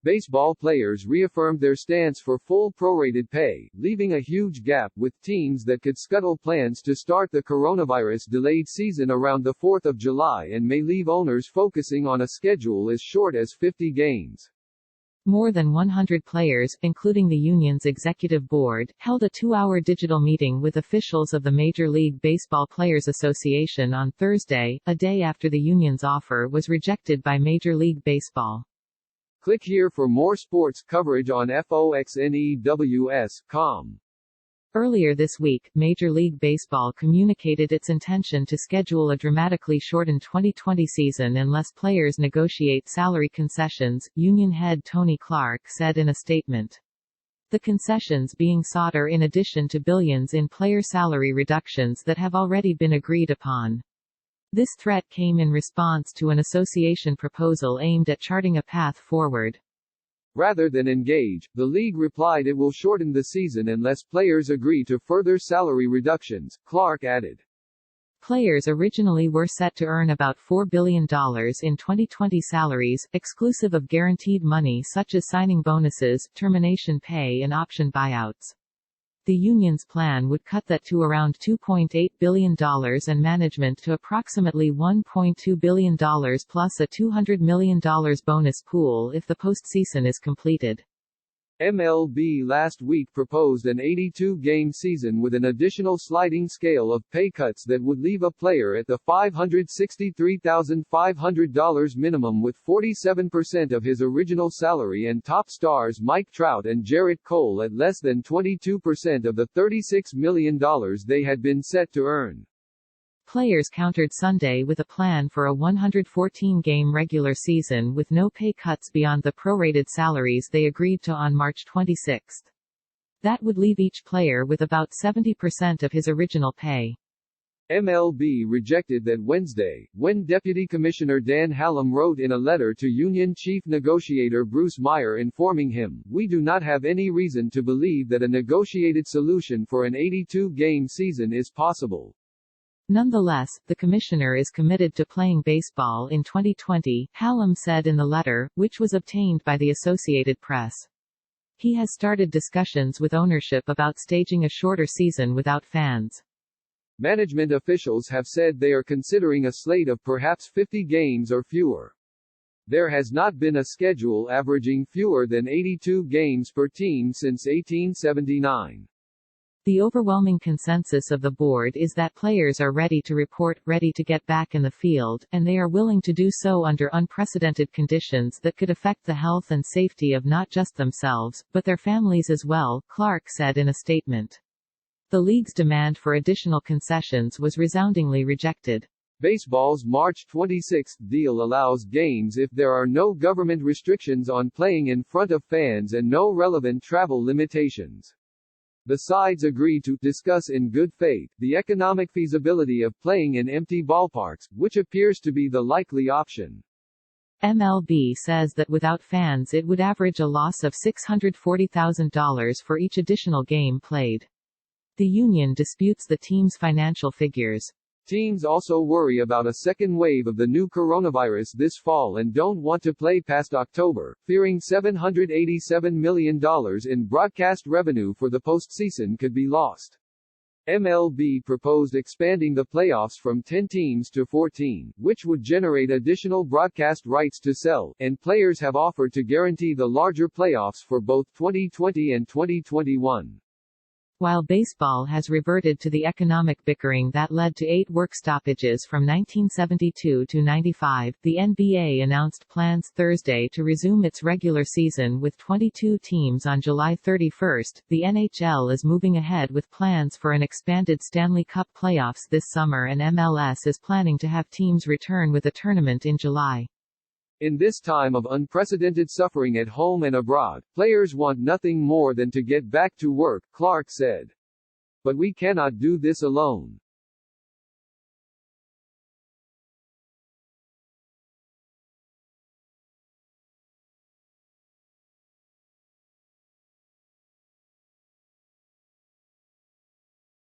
Baseball players reaffirmed their stance for full prorated pay, leaving a huge gap, with teams that could scuttle plans to start the coronavirus-delayed season around the 4th of July and may leave owners focusing on a schedule as short as 50 games. More than 100 players, including the union's executive board, held a 2-hour digital meeting with officials of the Major League Baseball Players Association on Thursday, a day after the union's offer was rejected by Major League Baseball. Click here for more sports coverage on foxnews.com. Earlier this week, Major League Baseball communicated its intention to schedule a dramatically shortened 2020 season unless players negotiate salary concessions, union head Tony Clark said in a statement. The concessions being sought are in addition to billions in player salary reductions that have already been agreed upon. This threat came in response to an association proposal aimed at charting a path forward. Rather than engage, the league replied it will shorten the season unless players agree to further salary reductions, Clark added. Players originally were set to earn about $4 billion in 2020 salaries, exclusive of guaranteed money such as signing bonuses, termination pay and option buyouts. The union's plan would cut that to around $2.8 billion and management to approximately $1.2 billion plus a $200 million bonus pool if the postseason is completed. MLB last week proposed an 82-game season with an additional sliding scale of pay cuts that would leave a player at the $563,500 minimum with 47% of his original salary and top stars Mike Trout and Jarrett Cole at less than 22% of the $36 million they had been set to earn. Players countered Sunday with a plan for a 114-game regular season with no pay cuts beyond the prorated salaries they agreed to on March 26. That would leave each player with about 70% of his original pay. MLB rejected that Wednesday, when Deputy Commissioner Dan Hallam wrote in a letter to Union Chief Negotiator Bruce Meyer informing him, "We do not have any reason to believe that a negotiated solution for an 82-game season is possible." Nonetheless, the commissioner is committed to playing baseball in 2020, Hallam said in the letter, which was obtained by the Associated Press. He has started discussions with ownership about staging a shorter season without fans. Management officials have said they are considering a slate of perhaps 50 games or fewer. There has not been a schedule averaging fewer than 82 games per team since 1879. The overwhelming consensus of the board is that players are ready to report, ready to get back in the field, and they are willing to do so under unprecedented conditions that could affect the health and safety of not just themselves, but their families as well, Clark said in a statement. The league's demand for additional concessions was resoundingly rejected. Baseball's March 26 deal allows games if there are no government restrictions on playing in front of fans and no relevant travel limitations. The sides agree to discuss in good faith the economic feasibility of playing in empty ballparks, which appears to be the likely option. MLB says that without fans it would average a loss of $640,000 for each additional game played. The union disputes the team's financial figures. Teams also worry about a second wave of the new coronavirus this fall and don't want to play past October, fearing $787 million in broadcast revenue for the postseason could be lost. MLB proposed expanding the playoffs from 10 teams to 14, which would generate additional broadcast rights to sell, and players have offered to guarantee the larger playoffs for both 2020 and 2021. While baseball has reverted to the economic bickering that led to 8 work stoppages from 1972 to 95, the NBA announced plans Thursday to resume its regular season with 22 teams on July 31. The NHL is moving ahead with plans for an expanded Stanley Cup playoffs this summer, and MLS is planning to have teams return with a tournament in July. In this time of unprecedented suffering at home and abroad, players want nothing more than to get back to work, Clark said. But we cannot do this alone.